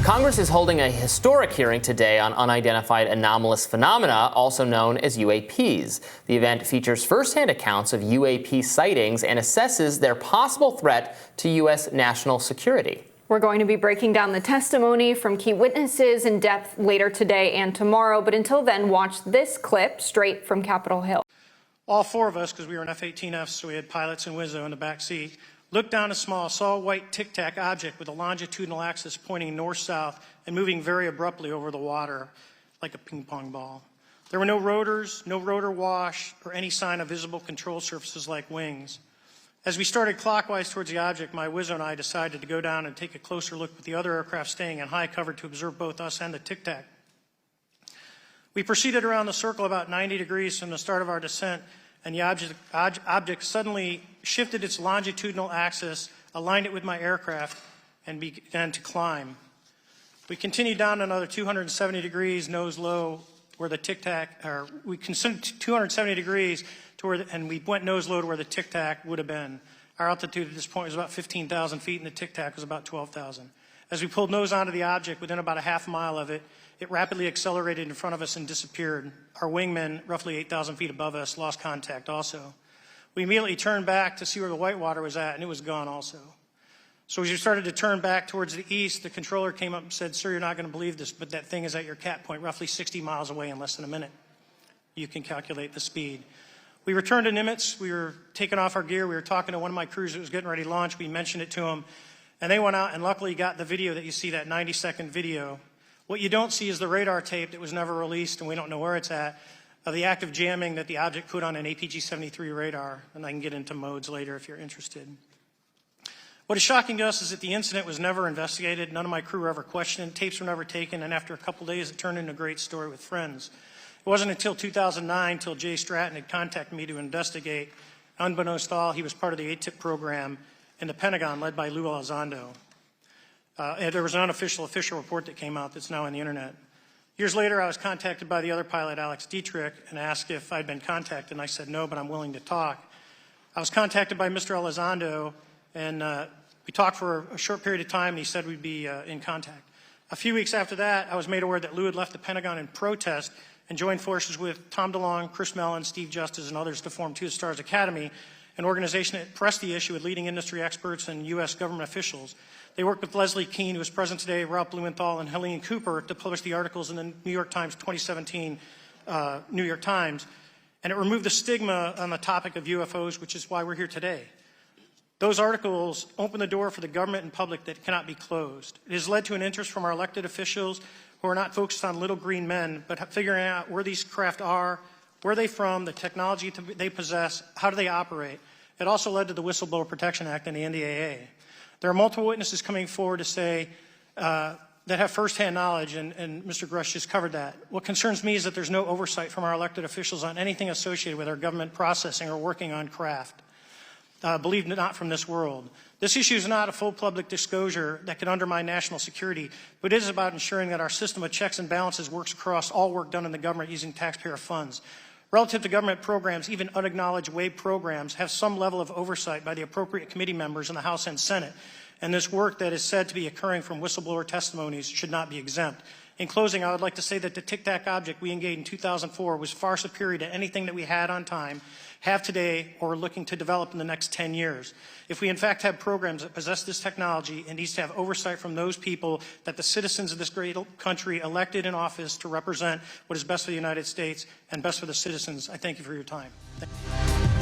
Congress is holding a historic hearing today on unidentified anomalous phenomena, also known as UAPs. The event features firsthand accounts of UAP sightings and assesses their possible threat to U.S. national security. We're going to be breaking down the testimony from key witnesses in depth later today and tomorrow, but until then, watch this clip straight from Capitol Hill. All four of us, because we were in F-18Fs, so we had pilots and Wizzo in the back seat, looked down a small, saw a white Tic Tac object with a longitudinal axis pointing north-south and moving very abruptly over the water like a ping-pong ball. There were no rotors, no rotor wash, or any sign of visible control surfaces like wings. As we started clockwise towards the object, my Wizzo and I decided to go down and take a closer look with the other aircraft staying in high cover to observe both us and the Tic Tac. We proceeded around the circle about 90 degrees from the start of our descent, and the object suddenly shifted its longitudinal axis, aligned it with my aircraft, and began to climb. We continued down another 270 degrees, nose low, where the Tic Tac, or we considered 270 degrees to where, and we went nose low to where the Tic Tac would have been. Our altitude at this point was about 15,000 feet, and the Tic Tac was about 12,000. As we pulled nose onto the object, within about a half mile of it, it rapidly accelerated in front of us and disappeared. Our wingmen, roughly 8,000 feet above us, lost contact also. We immediately turned back to see where the white water was at, and it was gone also. So as we started to turn back towards the east, the controller came up and said, "Sir, you're not going to believe this, but that thing is at your cat point, roughly 60 miles away in less than a minute. You can calculate the speed." We returned to Nimitz. We were taking off our gear. We were talking to one of my crews that was getting ready to launch. We mentioned it to them, and they went out and luckily got the video that you see, that 90-second video. What you don't see is the radar tape that was never released, and we don't know where it's at, of the active jamming that the object put on an APG-73 radar, and I can get into modes later if you're interested. What is shocking to us is that the incident was never investigated. None of my crew were ever questioned. Tapes were never taken, and after a couple days, it turned into a great story with friends. It wasn't until 2009 until Jay Stratton had contacted me to investigate. Unbeknownst to all, he was part of the ATIP program in the Pentagon led by Lou Elizondo. And there was an official report that came out that's now on the internet. Years later, I was contacted by the other pilot, Alex Dietrich, and asked if I'd been contacted, and I said no, but I'm willing to talk. I was contacted by Mr. Elizondo, and we talked for a short period of time, and he said we'd be in contact. A few weeks after that, I was made aware that Lou had left the Pentagon in protest and joined forces with Tom DeLonge, Chris Mellon, Steve Justice, and others to form Two Stars Academy, an organization that pressed the issue with leading industry experts and U.S. government officials. They worked with Leslie Kean, who is present today, Ralph Blumenthal, and Helene Cooper to publish the articles in the New York Times 2017 New York Times, and it removed the stigma on the topic of UFOs, which is why we're here today. Those articles open the door for the government and public that cannot be closed. It has led to an interest from our elected officials who are not focused on little green men, but figuring out where these craft are, where are they from, the technology they possess, how do they operate. It also led to the Whistleblower Protection Act and the NDAA. There are multiple witnesses coming forward to say that have firsthand knowledge, and Mr. Grush just covered that. What concerns me is that there's no oversight from our elected officials on anything associated with our government processing or working on craft. Believe it or not, from this world. This issue is not a full public disclosure that could undermine national security, but it is about ensuring that our system of checks and balances works across all work done in the government using taxpayer funds. Relative to government programs, even unacknowledged WAVE programs have some level of oversight by the appropriate committee members in the House and Senate, and this work that is said to be occurring from whistleblower testimonies should not be exempt. In closing, I would like to say that the Tic Tac object we engaged in 2004 was far superior to anything that we had on time, have today, or are looking to develop in the next 10 years. If we in fact have programs that possess this technology, it needs to have oversight from those people that the citizens of this great country elected in office to represent what is best for the United States and best for the citizens. I thank you for your time. Thank you.